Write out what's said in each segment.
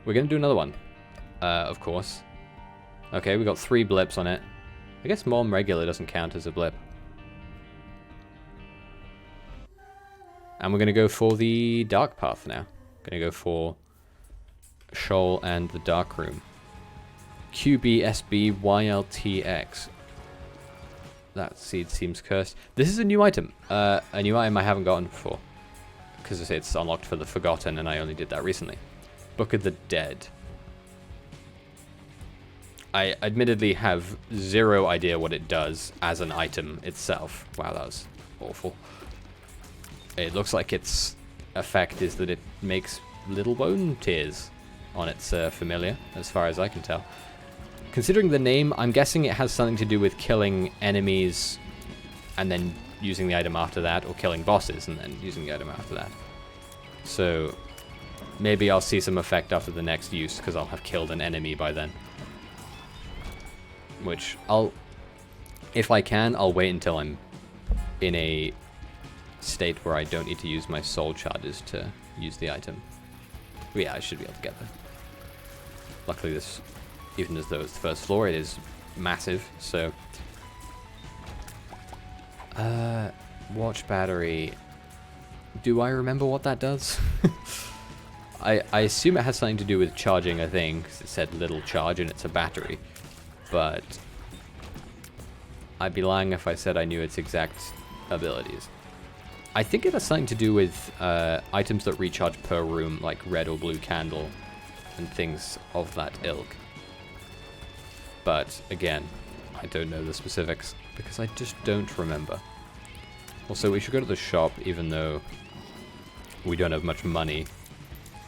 we're going to do another one, of course. Okay, we got 3 blips on it. I guess Mom regular doesn't count as a blip. And we're going to go for the dark path now. Going to go for Shoal and the dark room. QBSBYLTX. That seed seems cursed. This is a new item. A new item I haven't gotten before. Because it's unlocked for the Forgotten, and I only did that recently. Book of the Dead. I admittedly have zero idea what it does as an item itself. Wow, that was awful. It looks like its effect is that it makes little bone tears on its familiar, as far as I can tell. Considering the name, I'm guessing it has something to do with killing enemies and then using the item after that, or killing bosses and then using the item after that. So maybe I'll see some effect after the next use, because I'll have killed an enemy by then. Which if I can, I'll wait until I'm in a state where I don't need to use my soul charges to use the item. But yeah, I should be able to get there. Luckily this, even as though it's the first floor, it is massive, so... watch battery. Do I remember what that does? I assume it has something to do with charging a thing, because it said little charge and it's a battery. But I'd be lying if I said I knew its exact abilities. I think it has something to do with items that recharge per room, like red or blue candle, and things of that ilk. But again, I don't know the specifics, because I just don't remember. Also, we should go to the shop, even though we don't have much money,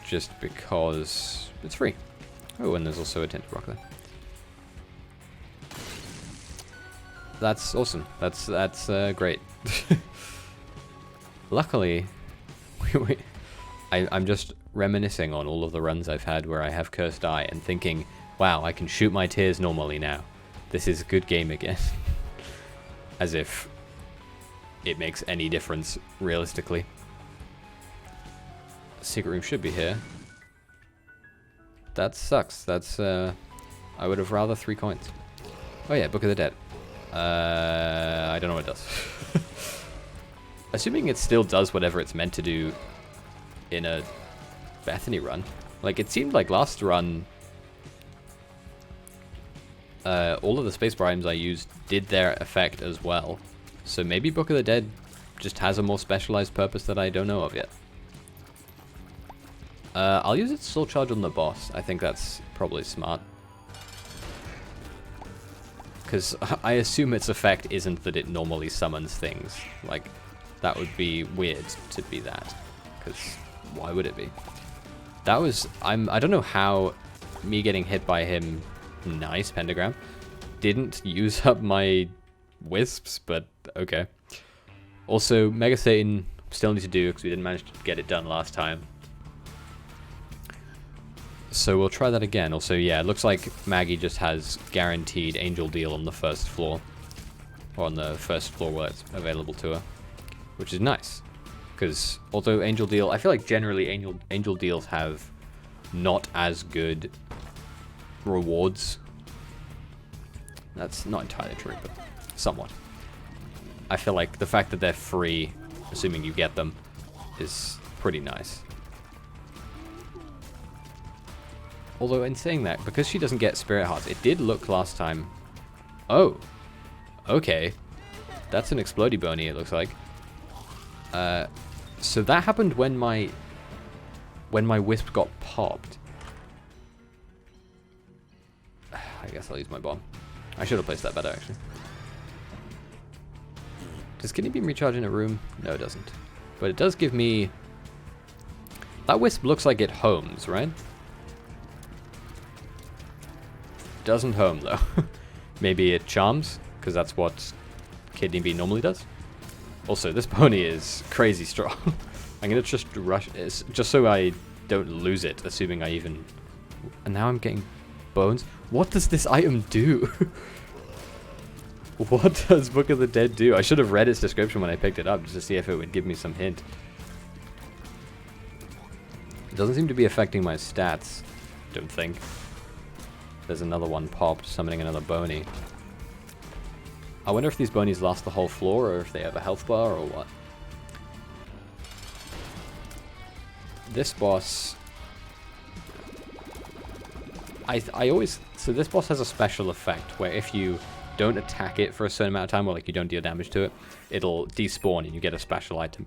just because it's free. Oh, and there's also a tinted rock there. That's awesome. That's great. Luckily, I'm just reminiscing on all of the runs I've had where I have Cursed Eye and thinking, wow, I can shoot my tears normally now. This is a good game again. As if it makes any difference, realistically. Secret room should be here. That sucks. That's, I would have rather 3 coins. Oh yeah, Book of the Dead. I don't know what it does. Assuming it still does whatever it's meant to do in a Bethany run. Like, it seemed like last run, all of the spacebar items I used did their effect as well. So maybe Book of the Dead just has a more specialized purpose that I don't know of yet. I'll use its soul charge on the boss. I think that's probably smart. Because I assume its effect isn't that it normally summons things. Like, that would be weird to be that. Because why would it be? That was... I don't know how me getting hit by him, nice pentagram, didn't use up my wisps, but okay. Also, Mega Satan still need to do, because we didn't manage to get it done last time. So we'll try that again. Also, yeah, it looks like Maggie just has guaranteed Angel Deal on the first floor. Or on the first floor where it's available to her. Which is nice. Because although Angel Deal... I feel like generally Angel Deals have not as good rewards. That's not entirely true, but somewhat. I feel like the fact that they're free, assuming you get them, is pretty nice. Although in saying that, because she doesn't get Spirit Hearts, it did look last time... Oh! Okay. That's an Explodey Bony, it looks like. So that happened when my Wisp got popped. I guess I'll use my bomb. I should have placed that better, actually. Does Kidney Beam recharge in a room? No, it doesn't. But it does give me... That Wisp looks like it homes, right? Doesn't home, though. Maybe it charms, because that's what Kidney Beam normally does. Also, this pony is crazy strong. I'm going to just rush it, just so I don't lose it, assuming I even... And now I'm getting bones. What does this item do? What does Book of the Dead do? I should have read its description when I picked it up, just to see if it would give me some hint. It doesn't seem to be affecting my stats don't think. There's another one popped, summoning another Bony. I wonder if these Bonies last the whole floor, or if they have a health bar, or what. This boss... So this boss has a special effect, where if you don't attack it for a certain amount of time, or like you don't deal damage to it, it'll despawn and you get a special item.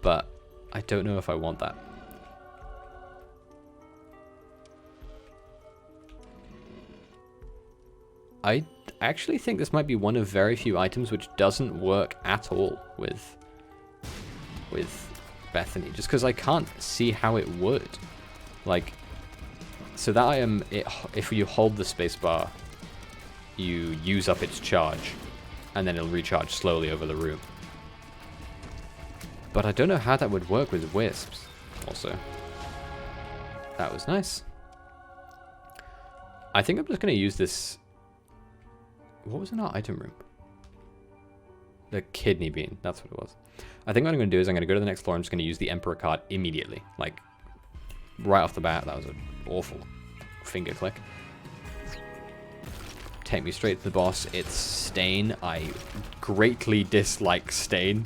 But I don't know if I want that. I actually think this might be one of very few items which doesn't work at all with Bethany, just because I can't see how it would. Like, so that item, if you hold the spacebar, you use up its charge, and then it'll recharge slowly over the room. But I don't know how that would work with wisps, also. That was nice. I think I'm just going to use this... What was in our item room? The kidney bean, that's what it was. I think what I'm going to do is I'm going to go to the next floor. I'm just going to use the Emperor card immediately. Like, right off the bat. That was an awful finger click. Take me straight to the boss. It's Stain. I greatly dislike Stain.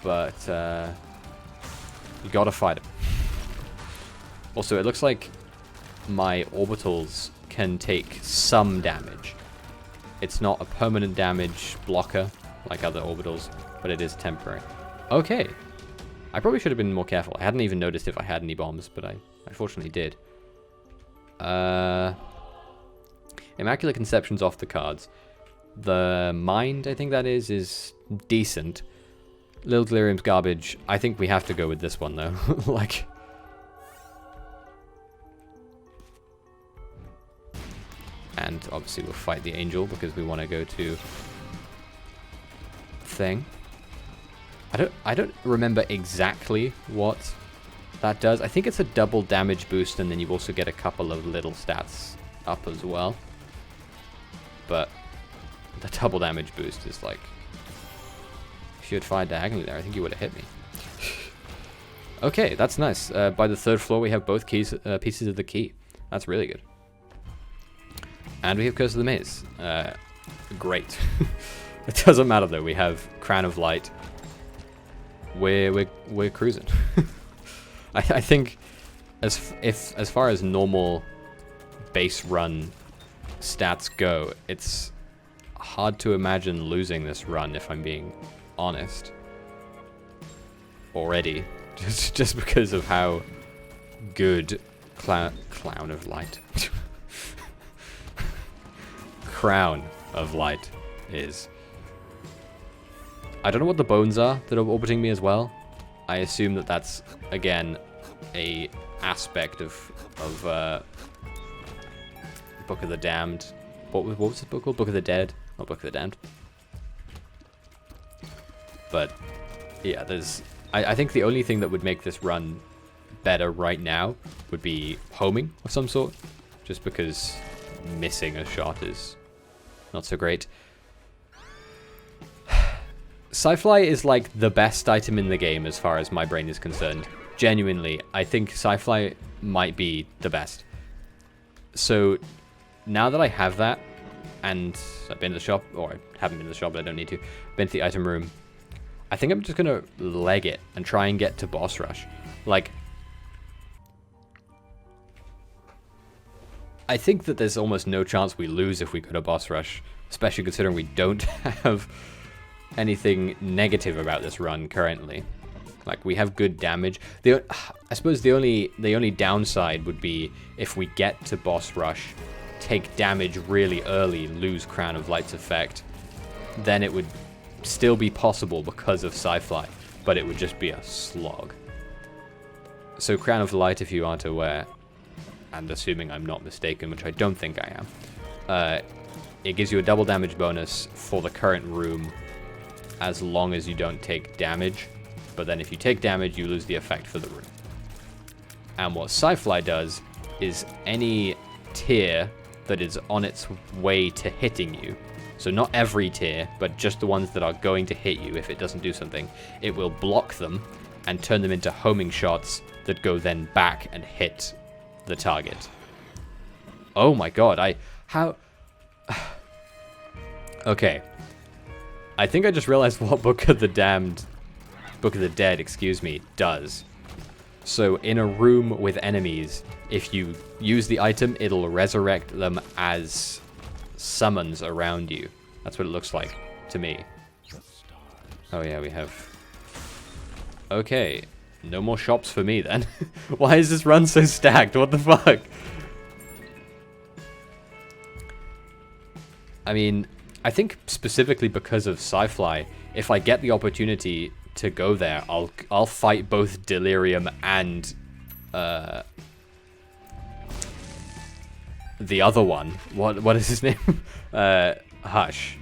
But, you gotta fight him. Also, it looks like my orbitals can take some damage. It's not a permanent damage blocker like other orbitals, but it is temporary. Okay. I probably should have been more careful. I hadn't even noticed if I had any bombs, but I fortunately did. Immaculate Conception's off the cards. The Mind, I think that is decent. Little Delirium's garbage. I think we have to go with this one, though. Like... And obviously we'll fight the angel because we want to go to thing. I don't remember exactly what that does. I think it's a double damage boost, and then you also get a couple of little stats up as well. But the double damage boost is like, if you had fired diagonally there, I think you would have hit me. Okay, that's nice. By the third floor, we have both keys, pieces of the key. That's really good. And we have Curse of the Maze. Great. It doesn't matter though. We have Crown of Light. We're cruising. I think as far as normal base run stats go, it's hard to imagine losing this run, if I'm being honest. Already, just because of how good Clown of Light. Crown of Light is. I don't know what the bones are that are orbiting me as well. I assume that that's, again, a aspect of Book of the Damned. What was this book called? Book of the Dead? Not Book of the Damned. But, yeah, there's... I think the only thing that would make this run better right now would be homing of some sort. Just because missing a shot is not so great. Sci-Fly is like the best item in the game as far as my brain is concerned. Genuinely, I think Sci-Fly might be the best. So now that I have that, and I've been to the shop, or I haven't been to the shop, but I don't need to, been to the item room, I think I'm just gonna leg it and try and get to boss rush. Like, I think that there's almost no chance we lose if we go to boss rush, especially considering we don't have anything negative about this run currently. Like, we have good damage. I suppose the only downside would be if we get to boss rush, take damage really early, lose Crown of Light's effect, then it would still be possible because of Sci-Fly, but it would just be a slog. So Crown of Light, if you aren't aware, and assuming I'm not mistaken, which I don't think I am, it gives you a double damage bonus for the current room as long as you don't take damage, but then if you take damage, you lose the effect for the room. And what Sci-Fly does is any tier that is on its way to hitting you, so not every tier, but just the ones that are going to hit you if it doesn't do something, it will block them, and turn them into homing shots that go then back and hit the target. Oh my god, how... Okay. I think I just realized what Book of the Dead, excuse me, does. So in a room with enemies, if you use the item, it'll resurrect them as summons around you. That's what it looks like to me. Oh yeah, we have... Okay, no more shops for me then. Why is this run so stacked? What the fuck? I mean, I think specifically because of Sci-Fly, if I get the opportunity to go there, I'll fight both Delirium and the other one. What is his name? Hush.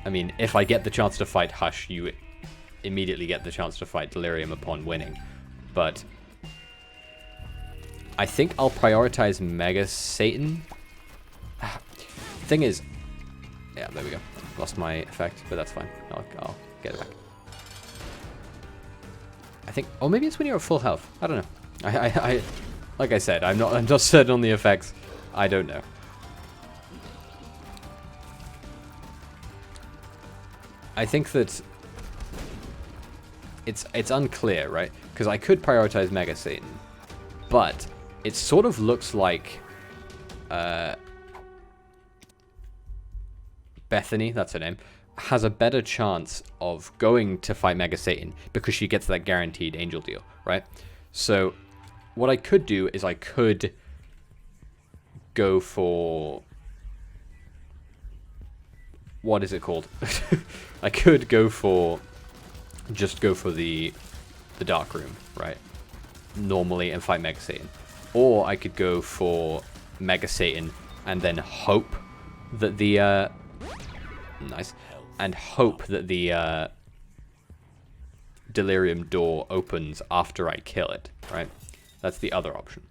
I mean, if I get the chance to fight Hush, you immediately get the chance to fight Delirium upon winning. But I think I'll prioritize Mega Satan. Thing is, yeah, there we go. Lost my effect, but that's fine. I'll get it back. I think, oh, maybe it's when you're at full health. I don't know. I like I said, I'm not certain on the effects. I don't know. I think that it's unclear, right? Because I could prioritize Mega Satan, but it sort of looks like Bethany, that's her name, has a better chance of going to fight Mega Satan because she gets that guaranteed angel deal, right? So what I could do is I could go for... What is it called? I could go for... Just go for the Dark Room, right? Normally, and fight Mega Satan. Or I could go for Mega Satan and then hope that the... Nice. And hope that the Delirium door opens after I kill it, right? That's the other option.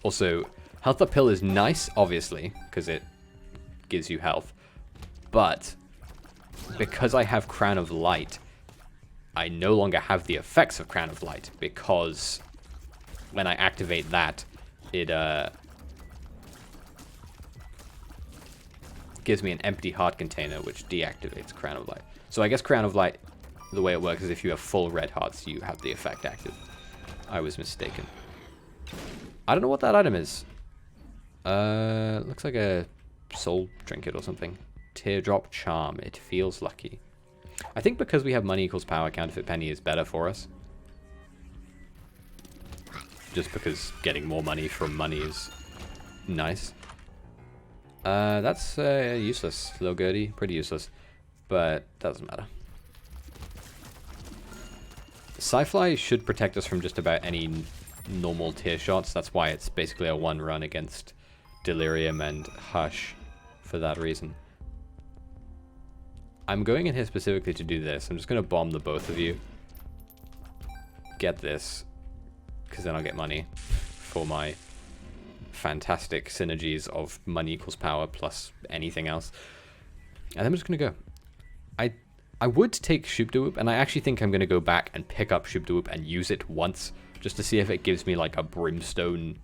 Also, Health Up Pill is nice, obviously, because it gives you health. But because I have Crown of Light, I no longer have the effects of Crown of Light, because when I activate that, it gives me an empty heart container, which deactivates Crown of Light. So I guess Crown of Light, the way it works is if you have full red hearts, you have the effect active. I was mistaken. I don't know what that item is. Looks like a soul trinket or something. Teardrop Charm. It feels lucky. I think because we have money equals power, Counterfeit Penny is better for us. Just because getting more money from money is nice. That's useless. Low Gertie. Pretty useless. But doesn't matter. Sci-Fly should protect us from just about any normal tier shots. That's why it's basically a one run against Delirium and Hush for that reason. I'm going in here specifically to do this. I'm just going to bomb the both of you. Get this. Because then I'll get money for my fantastic synergies of money equals power plus anything else. And then I'm just going to go. I would take Shoop-de-Whoop, and I actually think I'm going to go back and pick up Shoop-de-Whoop and use it once, just to see if it gives me like a brimstone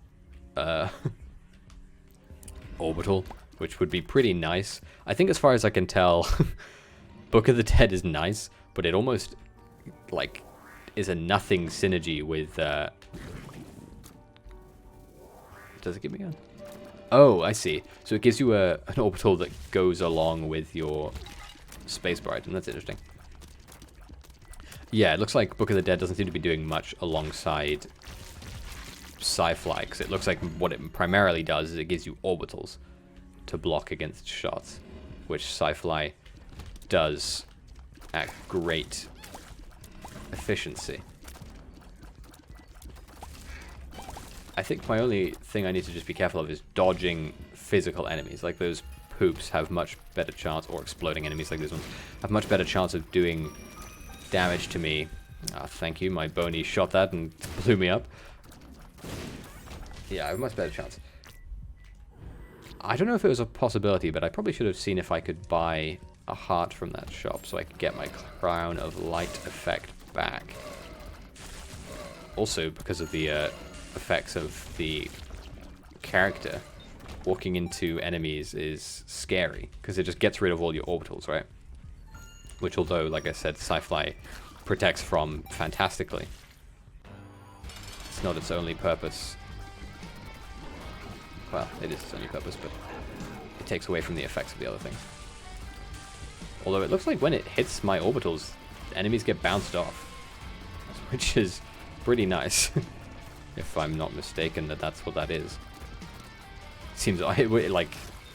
orbital, which would be pretty nice. I think as far as I can tell, Book of the Dead is nice, but it almost like is a nothing synergy with... Does it give me a... Oh, I see. So it gives you an orbital that goes along with your spacebar item. That's interesting. Yeah, it looks like Book of the Dead doesn't seem to be doing much alongside Sci-Fly, because it looks like what it primarily does is it gives you orbitals to block against shots, which Sci-Fly does at great efficiency. I think my only thing I need to just be careful of is dodging physical enemies. Like those poops have much better chance, or exploding enemies like this one, have much better chance of doing damage to me. Ah, thank you, my bony shot that and blew me up. Yeah, I have a much better chance. I don't know if it was a possibility, but I probably should have seen if I could buy a heart from that shop so I can get my Crown of Light effect back. Also, because of the effects of the character, walking into enemies is scary, because it just gets rid of all your orbitals, right? Which, although, like I said, Sci-Fi protects from fantastically, it's not its only purpose. Well, it is its only purpose, but it takes away from the effects of the other things. Although it looks like when it hits my orbitals, enemies get bounced off, which is pretty nice. If I'm not mistaken, that's what that is. Seems like it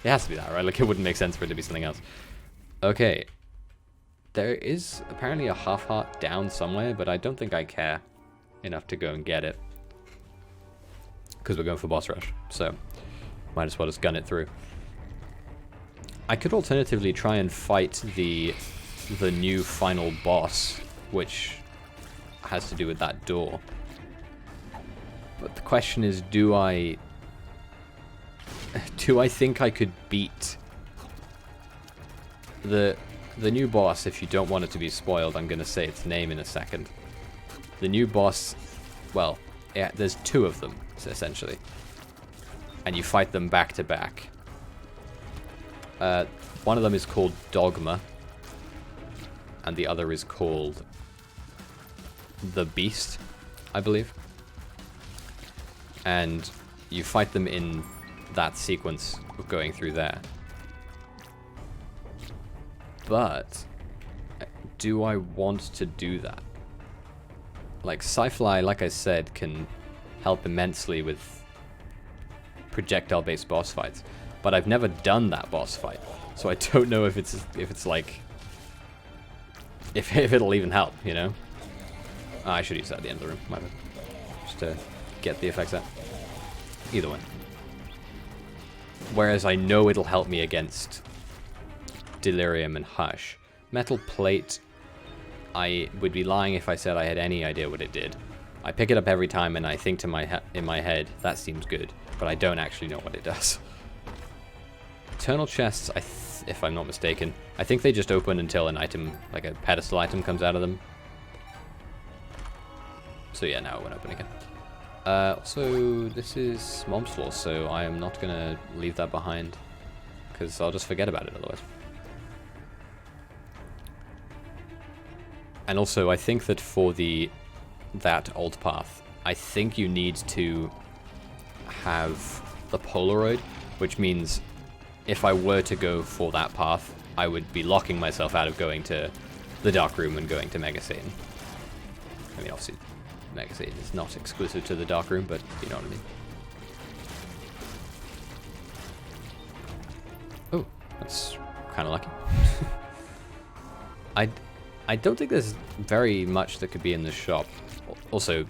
has to be that, right? Like, it wouldn't make sense for it to be something else. Okay. There is apparently a half heart down somewhere, but I don't think I care enough to go and get it. Because we're going for boss rush, so might as well just gun it through. I could alternatively try and fight the new final boss, which has to do with that door. But the question is, do I think I could beat the new boss? If you don't want it to be spoiled, I'm going to say its name in a second. The new boss, well, yeah, there's two of them, essentially. And you fight them back to back. One of them is called Dogma, and the other is called the Beast, I believe. And you fight them in that sequence of going through there. But do I want to do that? Like, Sci-Fi, like I said, can help immensely with projectile-based boss fights, but I've never done that boss fight, so I don't know if it's like if it'll even help, you know. I should use that at the end of the room, my bad. Just to get the effects out. Either way. Whereas I know it'll help me against Delirium and Hush. Metal Plate, I would be lying if I said I had any idea what it did. I pick it up every time and I think to in my head, that seems good, but I don't actually know what it does. Eternal chests, if I'm not mistaken, I think they just open until an item, like a pedestal item, comes out of them. So yeah, now it went open again. So this is Mom's floor, so I am not gonna leave that behind, because I'll just forget about it otherwise. And also, I think that for that alt path, I think you need to have the Polaroid, which means if I were to go for that path, I would be locking myself out of going to the Dark Room and going to Mega Satan. I mean, obviously, Mega Satan is not exclusive to the Dark Room, but you know what I mean. Oh, that's kind of lucky. I don't think there's very much that could be in this shop. Also,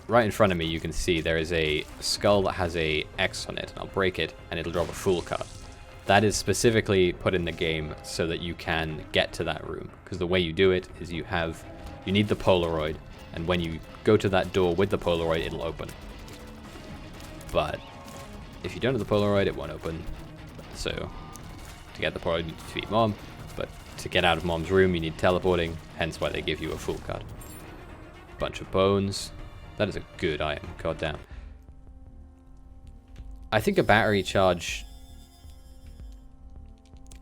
right in front of me, you can see there is a skull that has a X on it, and I'll break it, and it'll drop a Fool card. That is specifically put in the game so that you can get to that room, because the way you do it is you need the Polaroid, and when you go to that door with the Polaroid, it'll open. But if you don't have the Polaroid, it won't open. So to get the Polaroid, you need to defeat Mom, but to get out of Mom's room, you need teleporting, hence why they give you a Fool card. Bunch of bones. That is a good item, goddamn. I think a battery charge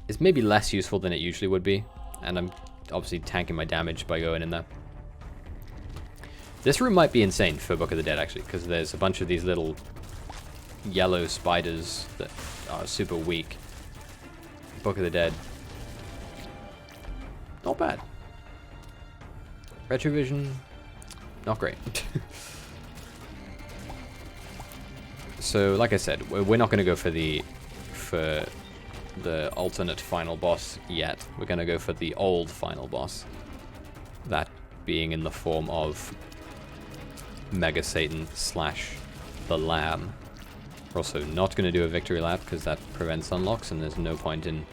is maybe less useful than it usually would be, and I'm obviously tanking my damage by going in there. This room might be insane for Book of the Dead, actually, because there's a bunch of these little yellow spiders that are super weak. Book of the Dead, not bad. Retrovision, not great. So, like I said, we're not going to go for the alternate final boss yet. We're going to go for the old final boss. That being in the form of Mega Satan / the Lamb. We're also not going to do a victory lap because that prevents unlocks, and there's no point in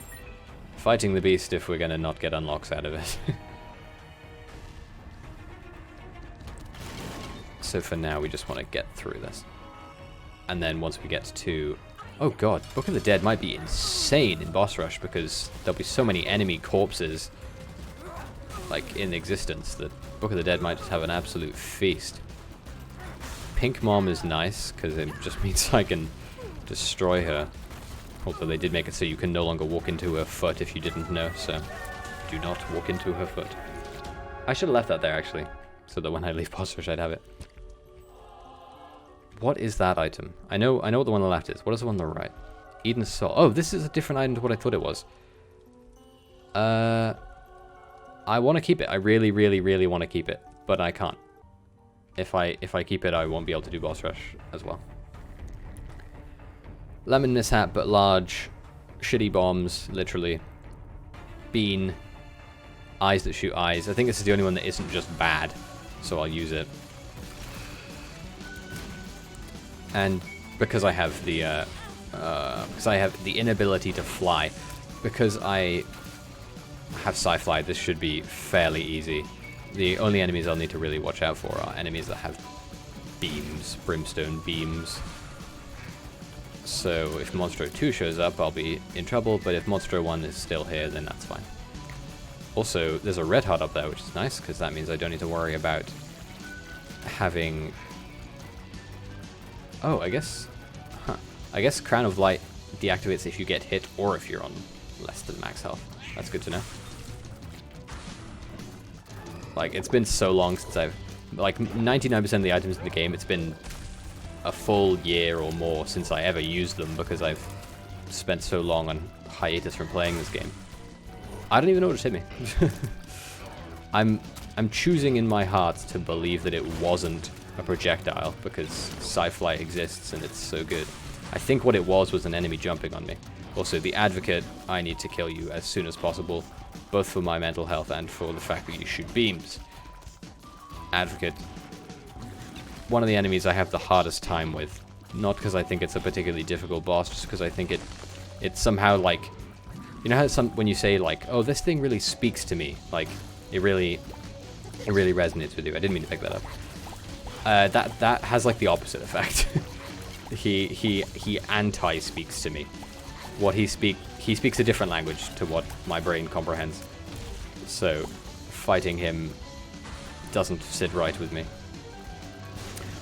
fighting the beast if we're going to not get unlocks out of it. So for now, we just want to get through this. And then once we get to Oh god, Book of the Dead might be insane in boss rush because there'll be so many enemy corpses like in existence that Book of the Dead might just have an absolute feast. Pink Mom is nice because it just means I can destroy her. Although they did make it so you can no longer walk into her foot if you didn't know, so do not walk into her foot. I should have left that there actually, so that when I leave boss rush I'd have it. What is that item? I know what the one on the left is. What is the one on the right? Eden's Soul. Oh, this is a different item to what I thought it was. I want to keep it. I really, really, really want to keep it, but I can't. If I keep it, I won't be able to do boss rush as well. Lemon mishap, but large. Shitty bombs, literally. Bean. Eyes that shoot eyes. I think this is the only one that isn't just bad, so I'll use it. And because I have the inability to fly, because I have Sci-Fly, this should be fairly easy. The only enemies I'll need to really watch out for are enemies that have beams, brimstone beams. So if Monstro 2 shows up, I'll be in trouble, but if Monstro 1 is still here, then that's fine. Also, there's a red heart up there, which is nice, because that means I don't need to worry about having... Oh, I guess... Huh. I guess Crown of Light deactivates if you get hit or if you're on less than max health. That's good to know. Like, it's been so long since I've... Like, 99% of the items in the game, it's been a full year or more since I ever used them because I've spent so long on hiatus from playing this game. I don't even know what just hit me. I'm choosing in my heart to believe that it wasn't a projectile because Sci-Fly exists and it's so good. I think what it was an enemy jumping on me. Also, the Advocate, I need to kill you as soon as possible, both for my mental health and for the fact that you shoot beams. Advocate, one of the enemies I have the hardest time with. Not because I think it's a particularly difficult boss, just because I think it's somehow like... You know how when you say like, oh, this thing really speaks to me, like, it really resonates with you. I didn't mean to pick that up. That has like the opposite effect. he anti-speaks to me. He speaks a different language to what my brain comprehends. So fighting him doesn't sit right with me.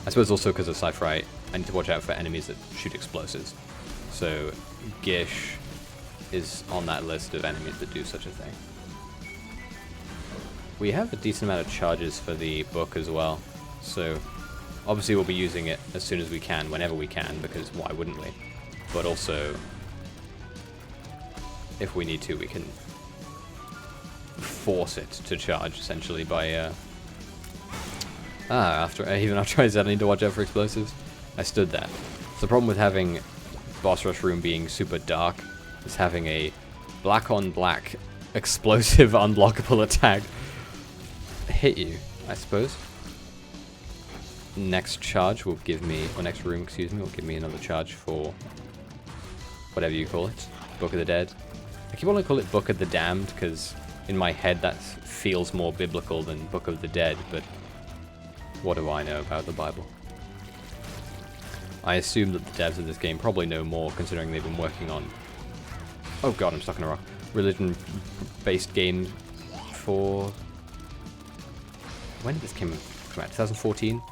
I suppose also because of Sci-Fi, I need to watch out for enemies that shoot explosives. So Gish is on that list of enemies that do such a thing. We have a decent amount of charges for the book as well, so obviously we'll be using it as soon as we can, whenever we can, because why wouldn't we? But also, if we need to, we can force it to charge, essentially, by... even after I said I need to watch out for explosives, I stood that. The problem with having Boss Rush Room being super dark is having a black-on-black explosive unblockable attack hit you, I suppose. Next charge will give me, or next room, excuse me, will give me another charge for whatever you call it. Book of the Dead. I keep wanting to call it Book of the Damned, because in my head that feels more biblical than Book of the Dead, but what do I know about the Bible? I assume that the devs of this game probably know more, considering they've been working on... Oh god, I'm stuck in a rock. Religion-based games for... When did this come out? 2014?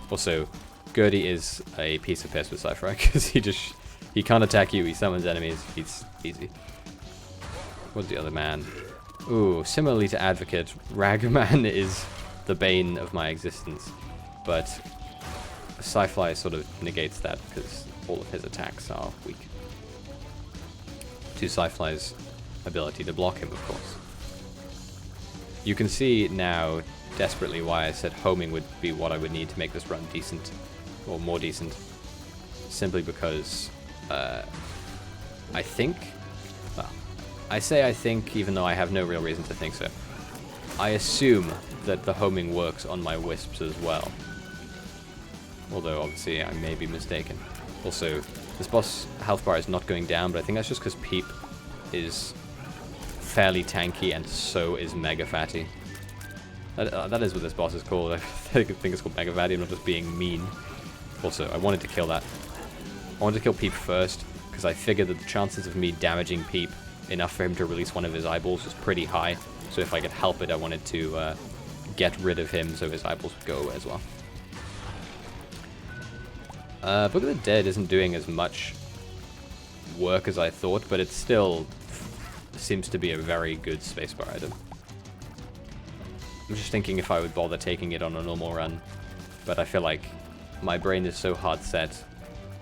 Also, Gertie is a piece of piss with Sci-Fi, because he can't attack you, he summons enemies, he's easy. What's the other man? Ooh, similarly to Advocate, Ragman is the bane of my existence, but Sci-Fi sort of negates that, because all of his attacks are weak. To Sci-Fly's ability to block him, of course. You can see now desperately why I said homing would be what I would need to make this run decent, or more decent. Simply because I think, well, I say I think even though I have no real reason to think so. I assume that the homing works on my wisps as well. Although obviously I may be mistaken. Also, this boss health bar is not going down, but I think that's just because Peep is fairly tanky and so is Mega Fatty. That is what this boss is called. I think it's called Mega Fatty. I'm not just being mean. Also, I wanted to kill that I wanted to kill Peep first, because I figured that the chances of me damaging Peep enough for him to release one of his eyeballs was pretty high. So if I could help it, I wanted to get rid of him so his eyeballs would go away as well. Book of the Dead isn't doing as much work as I thought, but it still seems to be a very good spacebar item. I'm just thinking if I would bother taking it on a normal run, but I feel like my brain is so hard set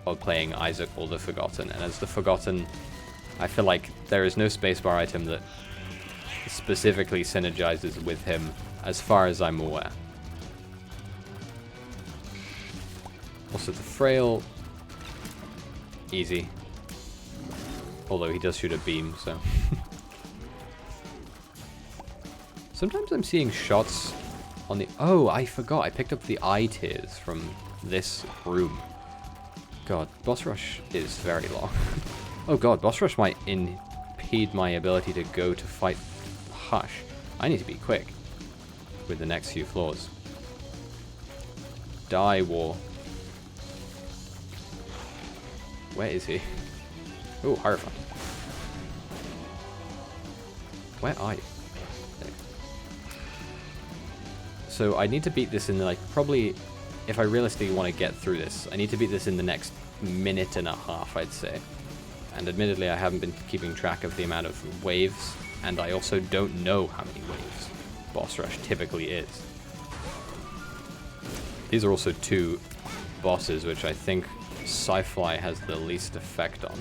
on playing Isaac or the Forgotten, and as the Forgotten, I feel like there is no spacebar item that specifically synergizes with him as far as I'm aware. Also the Frail, easy. Although he does shoot a beam, so. Sometimes I'm seeing shots on the... Oh, I forgot. I picked up the eye tears from this room. God, boss rush is very long. Oh god, boss rush might impede my ability to go to fight Hush. I need to be quick with the next few floors. Die, War. Where is he? Oh, Hierophant. Where are you? There. So I need to beat this in like probably, if I realistically want to get through this, I need to beat this in the next minute and a half, I'd say. And admittedly, I haven't been keeping track of the amount of waves, and I also don't know how many waves boss rush typically is. These are also two bosses which I think Sci-Fi has the least effect on,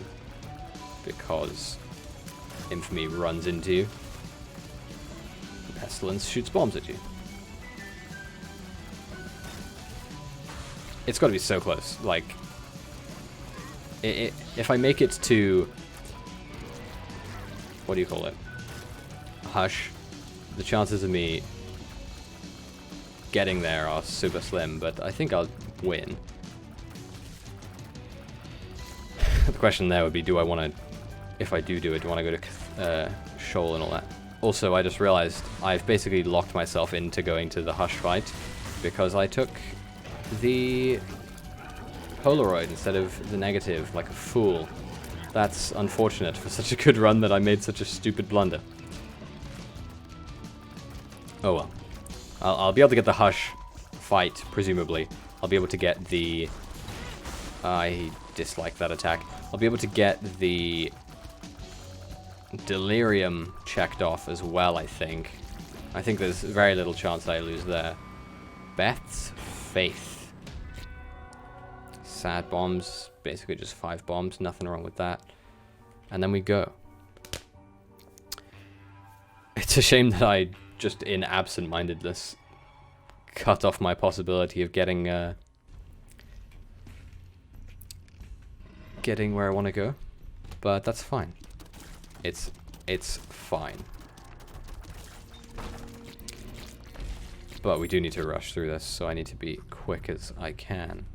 because Infamy runs into you, Pestilence shoots bombs at you. It's got to be so close. Like, if I make it to, what do you call it, Hush, the chances of me getting there are super slim, but I think I'll win. The question there would be, do I want to, if I do it, do I want to go to Shoal and all that? Also, I just realized I've basically locked myself into going to the Hush fight because I took the Polaroid instead of the negative, like a fool. That's unfortunate for such a good run that I made such a stupid blunder. Oh well. I'll be able to get the Hush fight, presumably. I'll be able to get the... I dislike that attack. I'll be able to get the Delirium checked off as well, I think. I think there's very little chance I lose there. Beth's Faith. Sad bombs, basically just 5 bombs, nothing wrong with that. And then we go. It's a shame that I just in absent-mindedness cut off my possibility of getting where I want to go, but that's fine. It's fine. But we do need to rush through this, so I need to be quick as I can.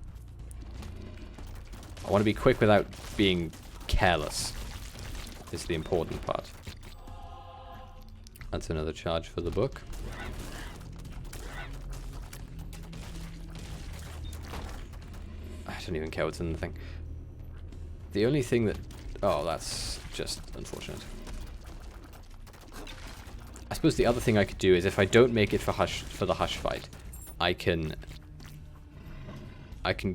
I want to be quick without being careless, is the important part. That's another charge for the book. I don't even care what's in the thing. The only thing that... Oh, that's just unfortunate. I suppose the other thing I could do is if I don't make it for the Hush fight, I can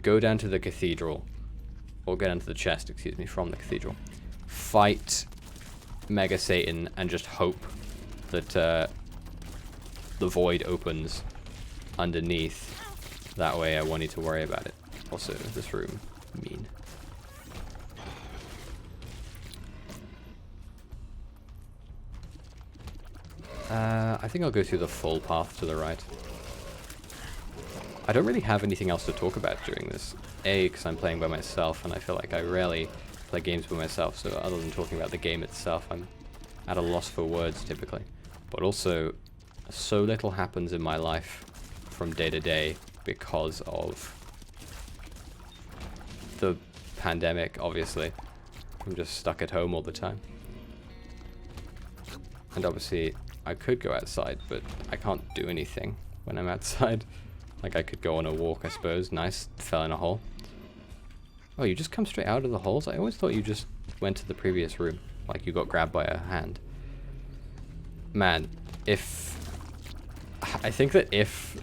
go down to the cathedral, or go down to the chest, excuse me, from the cathedral, fight Mega Satan, and just hope that the void opens underneath. That way I won't need to worry about it. Also, this room, mean. I think I'll go through the full path to the right. I don't really have anything else to talk about during this. A, because I'm playing by myself, and I feel like I rarely play games by myself, so other than talking about the game itself, I'm at a loss for words, typically. But also, so little happens in my life from day to day because of the pandemic, obviously. I'm just stuck at home all the time. And obviously, I could go outside, but I can't do anything when I'm outside. Like, I could go on a walk, I suppose. Nice, fell in a hole. Oh, you just come straight out of the holes? I always thought you just went to the previous room. Like you got grabbed by a hand. Man, if... I think that if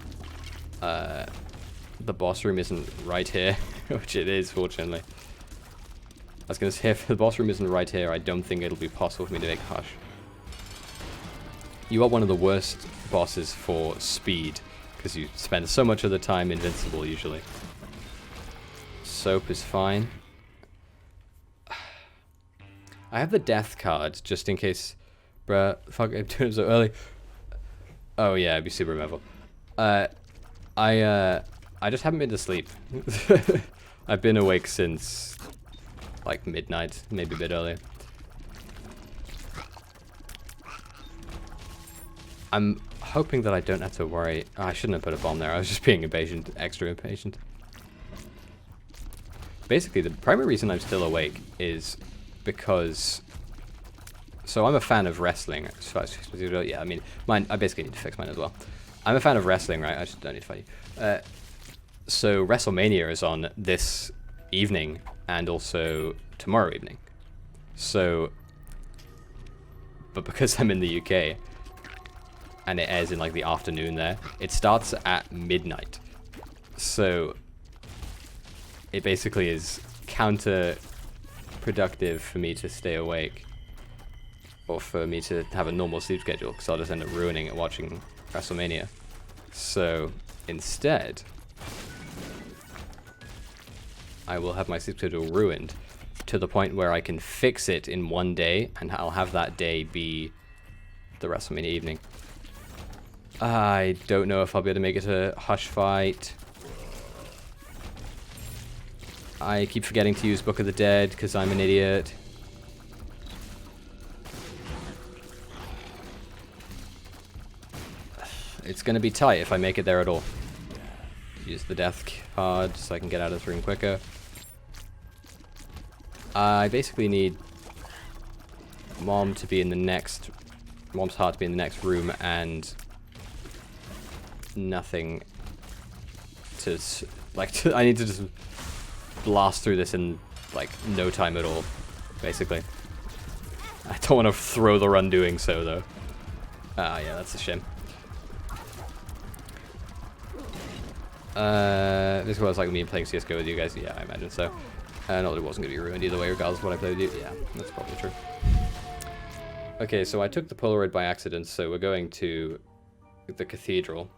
the boss room isn't right here, which it is, fortunately. I was going to say, if the boss room isn't right here, I don't think it'll be possible for me to make Hush. You are one of the worst bosses for speed, because you spend so much of the time invincible, usually. Soap is fine. I have the death card, just in case... Bruh, fuck, I'm doing it so early. Oh yeah, I'd be super level. I just haven't been to sleep. I've been awake since like midnight, maybe a bit earlier. I'm hoping that I don't have to worry. Oh, I shouldn't have put a bomb there. I was just being impatient, extra impatient. Basically, the primary reason I'm still awake is because... So I'm a fan of wrestling. Yeah, I mean, mine. I basically need to fix mine as well. I'm a fan of wrestling, right? I just don't need to fight you. So WrestleMania is on this evening and also tomorrow evening. So, but because I'm in the UK and it airs in like the afternoon there, it starts at midnight. So it basically is counterproductive for me to stay awake. Or for me to have a normal sleep schedule, because I'll just end up ruining it watching WrestleMania. So, instead, I will have my sleep schedule ruined to the point where I can fix it in one day, and I'll have that day be the WrestleMania evening. I don't know if I'll be able to make it a Hush fight. I keep forgetting to use Book of the Dead, because I'm an idiot. It's going to be tight if I make it there at all. Use the death card so I can get out of this room quicker. I basically need Mom to be in the next... Mom's heart to be in the next room and nothing to... Like, I need to just blast through this in, like, no time at all, basically. I don't want to throw the run doing so, though. Yeah, that's a shame. This was like me playing CSGO with you guys. Yeah, I imagine so. Not that it wasn't going to be ruined either way, regardless of what I played with you. Yeah, that's probably true. Okay, so I took the Polaroid by accident, so we're going to the cathedral.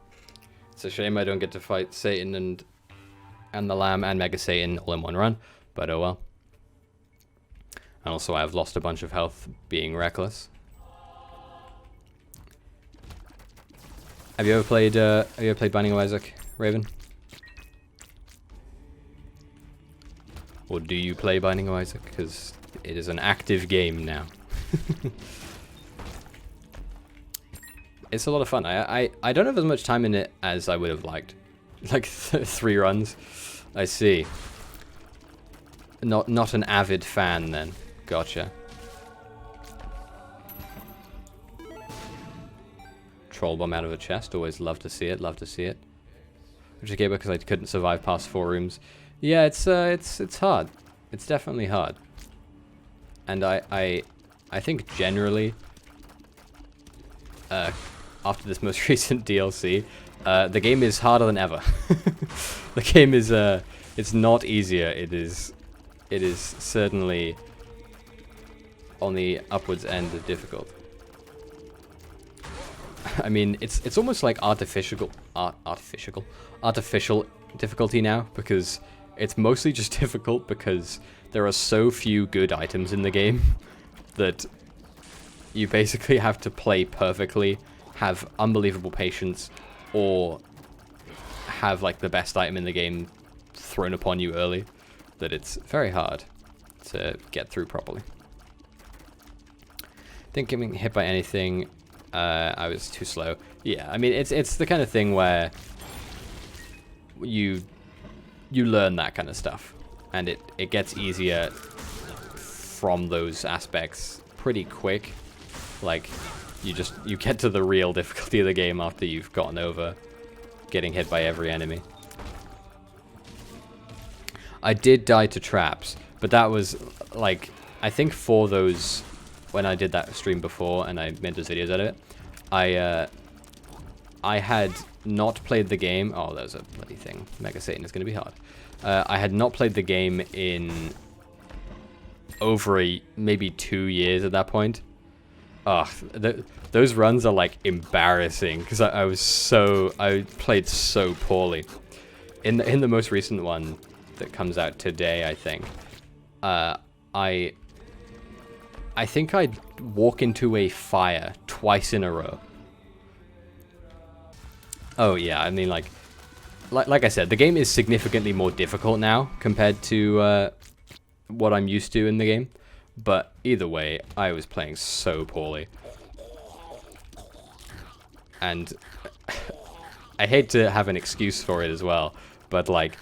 It's a shame I don't get to fight Satan and the Lamb and Mega Satan all in one run, but oh well. And also I've lost a bunch of health being reckless. Have you ever played Binding of Isaac, Raven? Or do you play Binding of Isaac? Because it is an active game now. It's a lot of fun. I don't have as much time in it as I would have liked. Like 3 runs. I see. Not an avid fan then. Gotcha. Troll bomb out of a chest. Always love to see it. Love to see it. Which I gave because I couldn't survive past 4 rooms. Yeah, it's hard. It's definitely hard. And I think generally, after this most recent DLC, the game is harder than ever. The game is it's not easier. It is certainly on the upwards end of difficult. I mean, it's almost like artificial difficulty now, because it's mostly just difficult because there are so few good items in the game that you basically have to play perfectly, have unbelievable patience, or have like the best item in the game thrown upon you early, that it's very hard to get through properly. Didn't get hit by anything. I was too slow. Yeah, I mean, it's the kind of thing where you learn that kind of stuff, and it gets easier from those aspects pretty quick. Like, you get to the real difficulty of the game after you've gotten over getting hit by every enemy. I did die to traps, but that was, like, I think for those, when I did that stream before and I made those videos out of it, I had not played the game. Oh, there's a bloody thing. Mega Satan is going to be hard. I had not played the game in over maybe 2 years at that point. Ugh, those runs are like embarrassing because I played so poorly. In the most recent one that comes out today, I think, I think I'd walk into a fire twice in a row. Oh yeah, I mean like I said, the game is significantly more difficult now compared to what I'm used to in the game. But either way, I was playing so poorly. And I hate to have an excuse for it as well, but like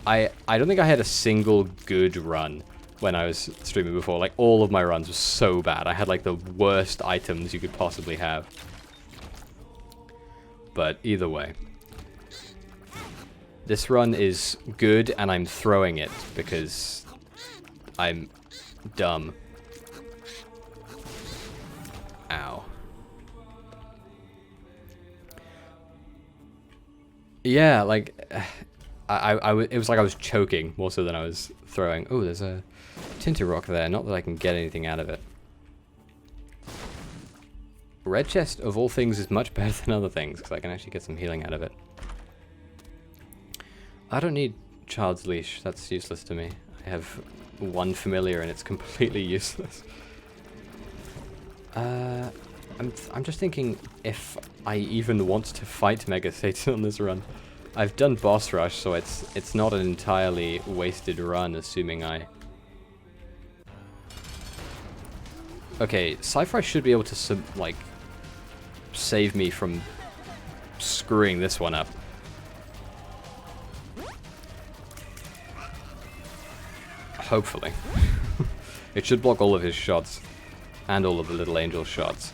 I don't think I had a single good run when I was streaming before. Like all of my runs were so bad. I had like the worst items you could possibly have. But either way, this run is good and I'm throwing it because I'm dumb. Ow. Yeah, like it was like I was choking more so than I was throwing. Oh, there's a tinted rock there. Not that I can get anything out of it. Red chest of all things is much better than other things because I can actually get some healing out of it. I don't need Child's Leash. That's useless to me. I have one familiar and it's completely useless. I'm just thinking if I even want to fight Mega Satan on this run. I've done boss rush, so it's not an entirely wasted run, assuming I... Okay, Sci-Fi should be able to like save me from screwing this one up. Hopefully. It should block all of his shots and all of the little angel shots.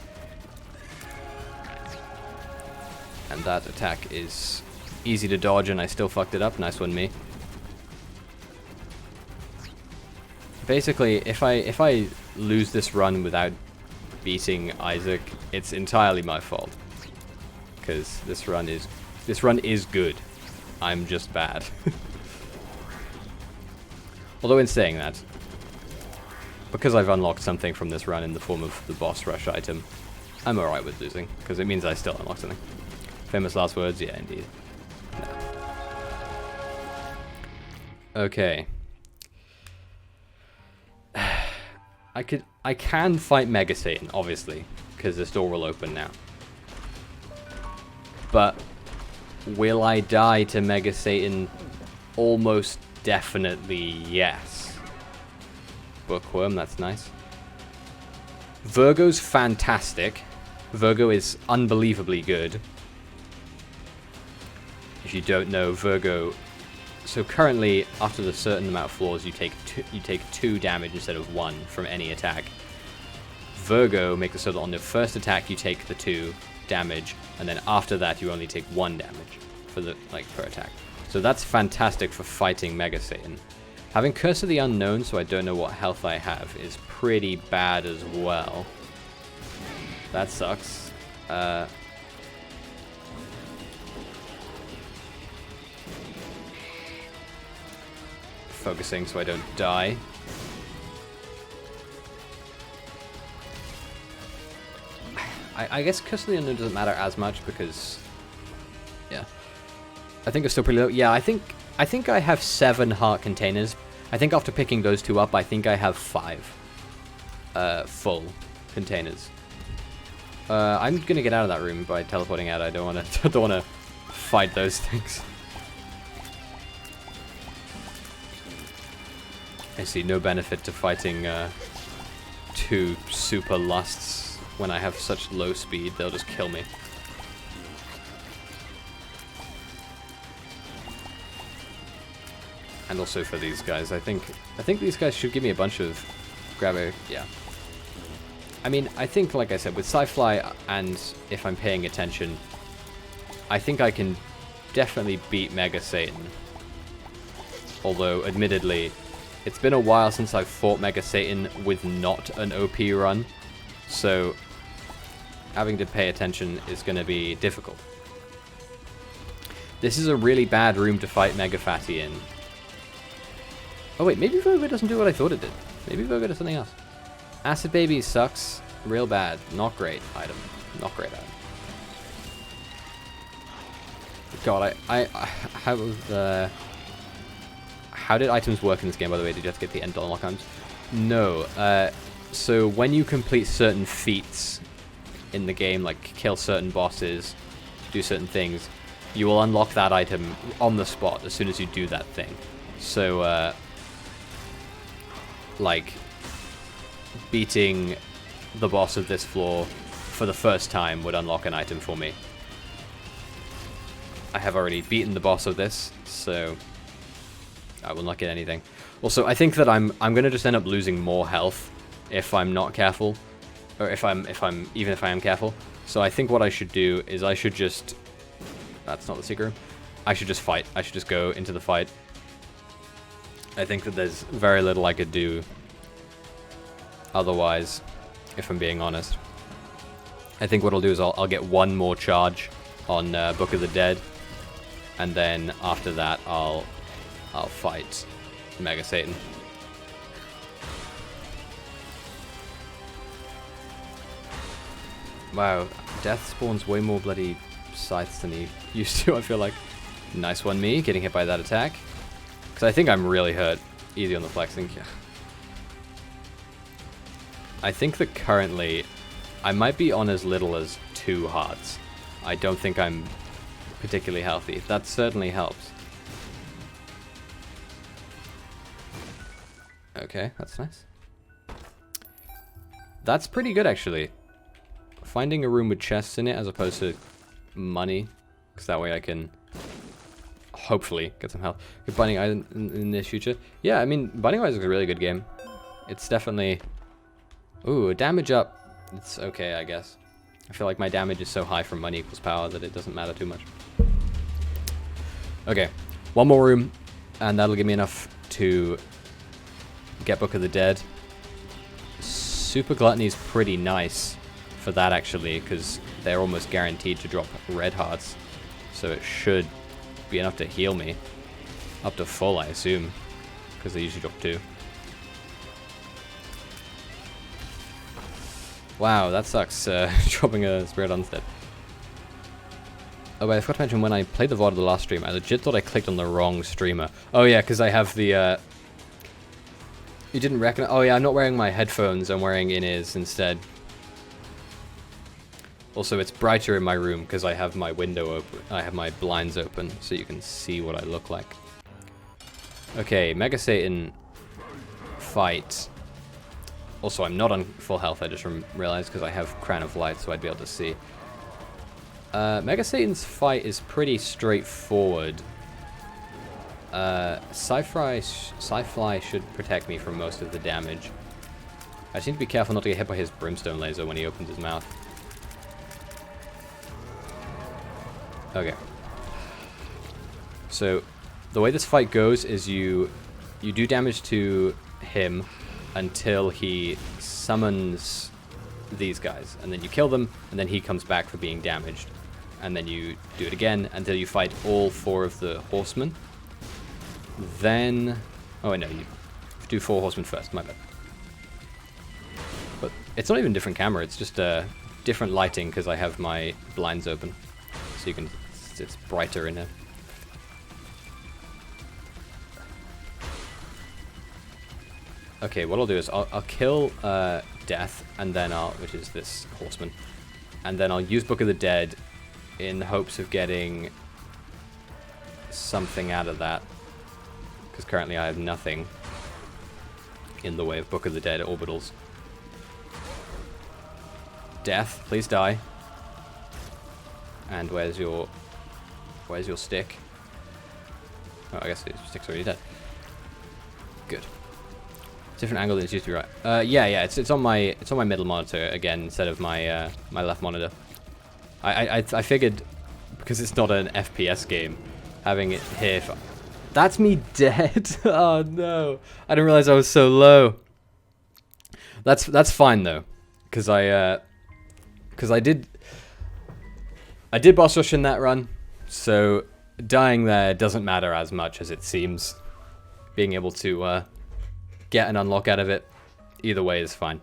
And that attack is easy to dodge and I still fucked it up. Nice one, me. Basically, if I lose this run without beating Isaac, it's entirely my fault. Because this run is good. I'm just bad. Although in saying that, because I've unlocked something from this run in the form of the boss rush item, I'm alright with losing, because it means I still unlock something. Famous last words? Yeah, indeed. No. Okay. I can fight Mega Satan, obviously, because this door will open now. But will I die to Mega Satan? Almost definitely yes. Bookworm, that's nice. Virgo's fantastic. Virgo is unbelievably good. If you don't know, Virgo... So currently, after the certain amount of floors, you take 2 damage instead of 1 from any attack. Virgo makes it so that on the first attack you take the 2 damage, and then after that you only take 1 damage for the per attack. So that's fantastic for fighting Mega Satan. Having Curse of the Unknown, so I don't know what health I have, is pretty bad as well. That sucks. Focusing so I don't die. I guess Curse of the Unknown doesn't matter as much because, yeah, I think it's still pretty low. Yeah, I think I have 7 heart containers. I think after picking those 2 up, I think I have 5 full containers. I'm gonna get out of that room by teleporting out. I don't wanna fight those things. I see no benefit to fighting 2 super lusts when I have such low speed. They'll just kill me. And also for these guys, I think these guys should give me a bunch of grabber. Yeah. I mean, I think, like I said, with Sci-Fly and if I'm paying attention, I think I can definitely beat Mega Satan. Although, admittedly, it's been a while since I've fought Mega Satan with not an OP run, so having to pay attention is going to be difficult. This is a really bad room to fight Mega Fatty in. Oh wait, maybe Virgo doesn't do what I thought it did. Maybe Virgo does something else. Acid Baby sucks. Real bad. Not great item. Not great item. God, how did items work in this game, by the way? Did you have to get the end unlock items? No. So when you complete certain feats in the game, like kill certain bosses, do certain things, you will unlock that item on the spot as soon as you do that thing. So, like, beating the boss of this floor for the first time would unlock an item for me. I have already beaten the boss of this, so I will not get anything. Also, I think that I'm gonna just end up losing more health if I'm not careful, or even if I am careful. So I think what I should do is I should just, that's not the secret room, I should just fight. I should just go into the fight. I think that there's very little I could do otherwise, if I'm being honest. I think what I'll do is I'll get one more charge on Book of the Dead, and then after that I'll fight Mega Satan. Wow, Death spawns way more bloody scythes than he used to, I feel like. Nice one, me, getting hit by that attack. Because I think I'm really hurt. Easy on the flexing. I think that currently I might be on as little as 2 hearts. I don't think I'm particularly healthy. That certainly helps. Okay, that's nice. That's pretty good, actually. Finding a room with chests in it as opposed to money, because that way I can hopefully get some health. Good Binding Eye in the future. Yeah, I mean, Binding Eye is a really good game. It's definitely... Ooh, damage up. It's okay, I guess. I feel like my damage is so high from money equals power that it doesn't matter too much. Okay, one more room, and that'll give me enough to get Book of the Dead. Super Gluttony is pretty nice for that, actually, because they're almost guaranteed to drop red hearts. So it should be enough to heal me. Up to full, I assume, because they usually drop 2. Wow, that sucks, dropping a Spirit instead. Oh, wait, I forgot to mention, when I played the VOD of the last stream, I legit thought I clicked on the wrong streamer. Oh yeah, because I have the, You didn't recognize... Oh yeah, I'm not wearing my headphones, I'm wearing in-ears instead. Also, it's brighter in my room because I have my window open. I have my blinds open so you can see what I look like. Okay, Mega Satan fight. Also, I'm not on full health, I just realized, because I have Crown of Light, so I'd be able to see. Mega Satan's fight is pretty straightforward. Sci-Fly should protect me from most of the damage. I just need to be careful not to get hit by his brimstone laser when he opens his mouth. Okay. So, the way this fight goes is you do damage to him until he summons these guys, and then you kill them, and then he comes back for being damaged. And then you do it again until you fight all 4 of the horsemen. Then... Oh, no, you do 4 horsemen first, my bad. But it's not even different camera, it's just different lighting because I have my blinds open. So you can... It's brighter in here. Okay, what I'll do is I'll kill Death, and then which is this horseman, and then I'll use Book of the Dead in hopes of getting something out of that, because currently I have nothing in the way of Book of the Dead orbitals. Death, please die. And where's your stick? Oh, I guess your stick's already dead. Good. Different angle than it's used to be, right? Yeah, it's on my middle monitor again instead of my my left monitor. I figured because it's not an FPS game, having it here That's me dead. Oh no. I didn't realize I was so low. That's fine though. Cause I did boss rush in that run, so dying there doesn't matter as much as it seems. Being able to get an unlock out of it, either way is fine.